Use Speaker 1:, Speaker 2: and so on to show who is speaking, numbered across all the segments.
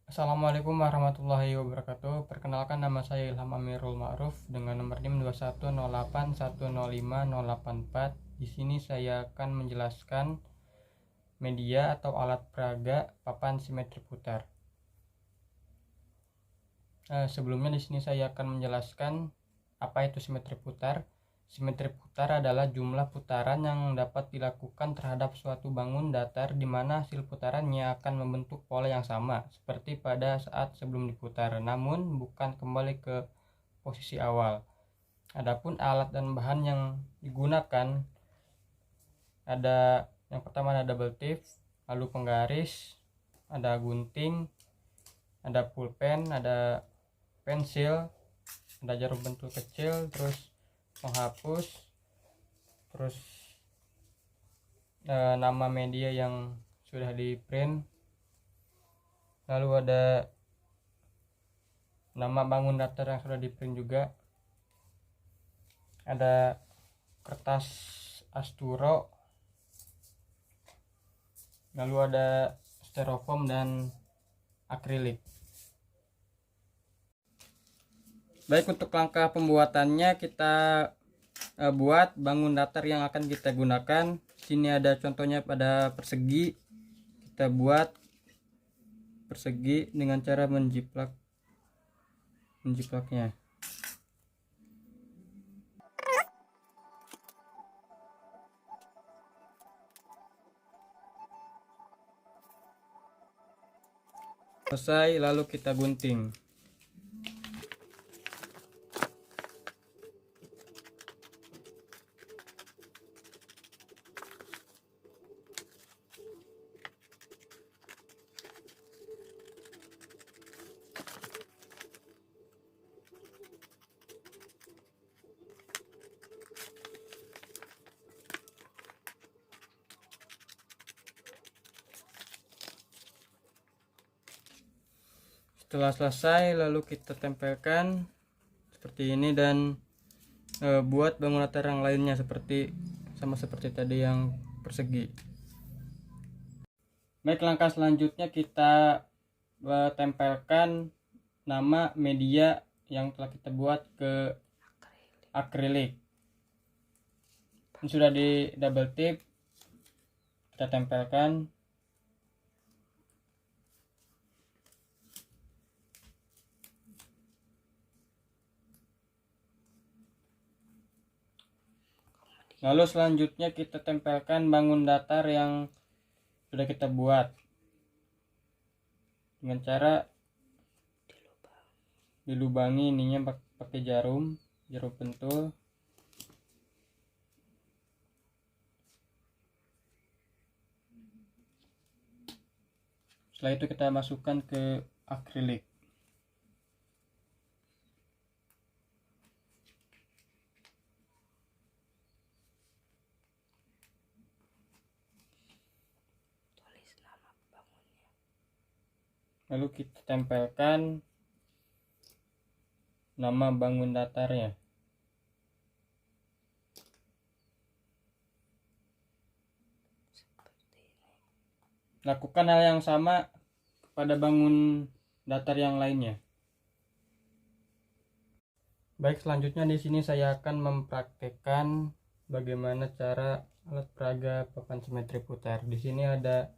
Speaker 1: Assalamualaikum warahmatullahi wabarakatuh. Perkenalkan, nama saya Ilham Amirul Ma'ruf dengan nomor NIM 21081051084. Di sini saya akan menjelaskan media atau alat peraga papan simetri putar. Sebelumnya di sini saya akan menjelaskan apa itu simetri putar. Simetri putar adalah jumlah putaran yang dapat dilakukan terhadap suatu bangun datar di mana hasil putarannya akan membentuk pola yang sama seperti pada saat sebelum diputar, namun bukan kembali ke posisi awal. Adapun alat dan bahan yang digunakan ada yang pertama ada double tip, lalu penggaris, ada gunting, ada pulpen, ada pensil, ada jarum pentul kecil, terus penghapus, terus nama media yang sudah di print, lalu ada nama bangun datar yang sudah di print juga, ada kertas asturo, lalu ada styrofoam dan akrilik. Baik, untuk langkah pembuatannya kita buat bangun datar yang akan kita gunakan. Sini ada contohnya pada persegi. Kita buat persegi dengan cara menjiplaknya. Selesai, lalu kita gunting. Setelah selesai, lalu kita tempelkan seperti ini dan buat bangun datar yang lainnya sama seperti tadi yang persegi. Baik, langkah selanjutnya kita tempelkan nama media yang telah kita buat ke akrilik. Ini sudah di double tip, kita tempelkan. Lalu selanjutnya kita tempelkan bangun datar yang sudah kita buat dengan cara dilubangi ininya pakai jarum pentul. Setelah itu kita masukkan ke akrilik. Lalu kita tempelkan nama bangun datarnya. Lakukan hal yang sama pada bangun datar yang lainnya. Baik, selanjutnya di sini saya akan mempraktekkan bagaimana cara alat peraga papan simetri putar. Di sini ada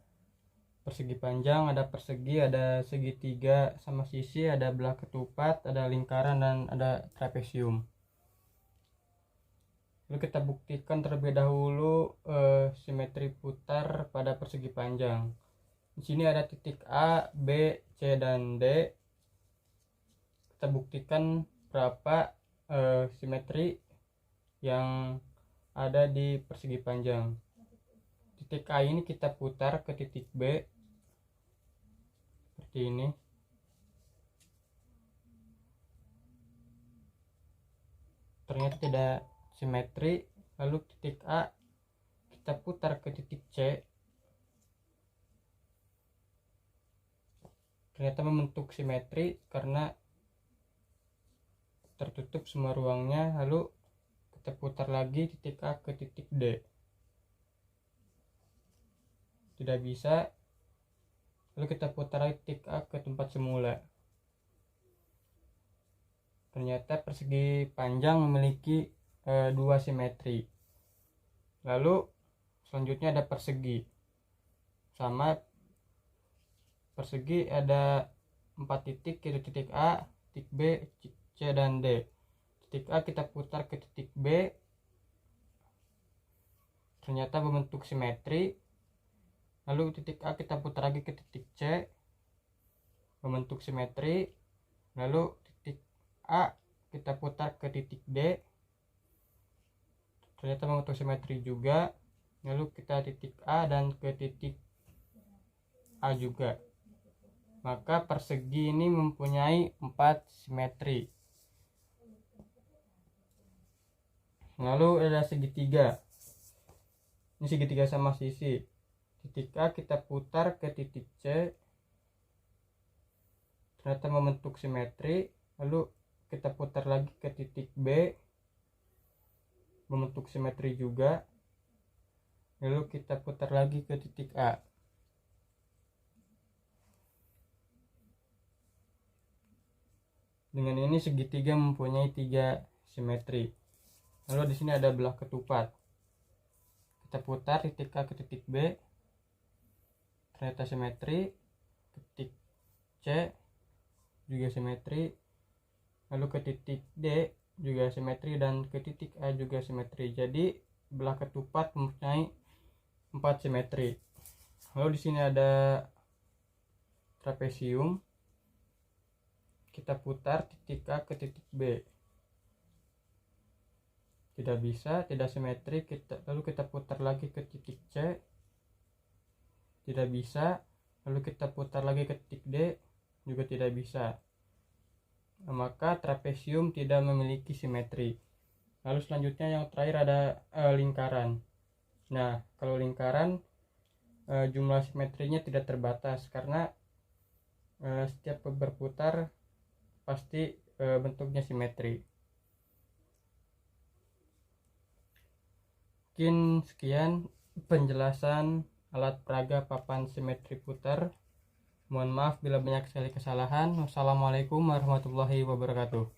Speaker 1: persegi panjang, ada persegi, ada segitiga sama sisi, ada belah ketupat, ada lingkaran, dan ada trapesium. Lalu kita buktikan terlebih dahulu simetri putar pada persegi panjang. Di sini ada titik A, B, C, dan D. Kita buktikan berapa simetri yang ada di persegi panjang. Titik A ini kita putar ke titik B seperti ini. Ternyata tidak simetri. Lalu titik A kita putar ke titik C, ternyata membentuk simetri karena tertutup semua ruangnya. Lalu kita putar lagi titik A ke titik D, tidak bisa. lalu kita putar lagi titik A ke tempat semula. Ternyata persegi panjang memiliki dua simetri. Lalu selanjutnya ada persegi. Sama persegi ada 4 titik, yaitu titik A, titik B, C, dan D. Titik A kita putar ke titik B, ternyata membentuk simetri. Lalu titik A kita putar lagi ke titik C, membentuk simetri. Lalu titik A kita putar ke titik D, ternyata membentuk simetri juga. Lalu kita titik A dan ke titik A juga. Maka persegi ini mempunyai 4 simetri. Lalu ada segitiga. Ini segitiga sama sisi. Titik A kita putar ke titik C, ternyata membentuk simetri. Lalu kita putar lagi ke titik B, membentuk simetri juga. Lalu kita putar lagi ke titik A. Dengan ini segitiga mempunyai 3 simetri. Lalu di sini ada belah ketupat. Kita putar titik A ke titik B, ternyata simetri. Titik C juga simetri. Lalu ke titik D juga simetri, dan ke titik A juga simetri. Jadi belah ketupat mempunyai 4 simetri. Lalu di sini ada trapesium. Kita putar titik A ke titik B, tidak bisa, tidak simetri. Lalu kita putar lagi ke titik C, tidak bisa. Lalu kita putar lagi ke titik D, juga tidak bisa. Maka trapesium tidak memiliki simetri. Lalu selanjutnya yang terakhir ada lingkaran. Nah, kalau lingkaran jumlah simetrinya tidak terbatas, karena setiap berputar pasti bentuknya simetri. Mungkin sekian penjelasan alat peraga papan simetri putar. Mohon maaf bila banyak sekali kesalahan. Wassalamualaikum warahmatullahi wabarakatuh.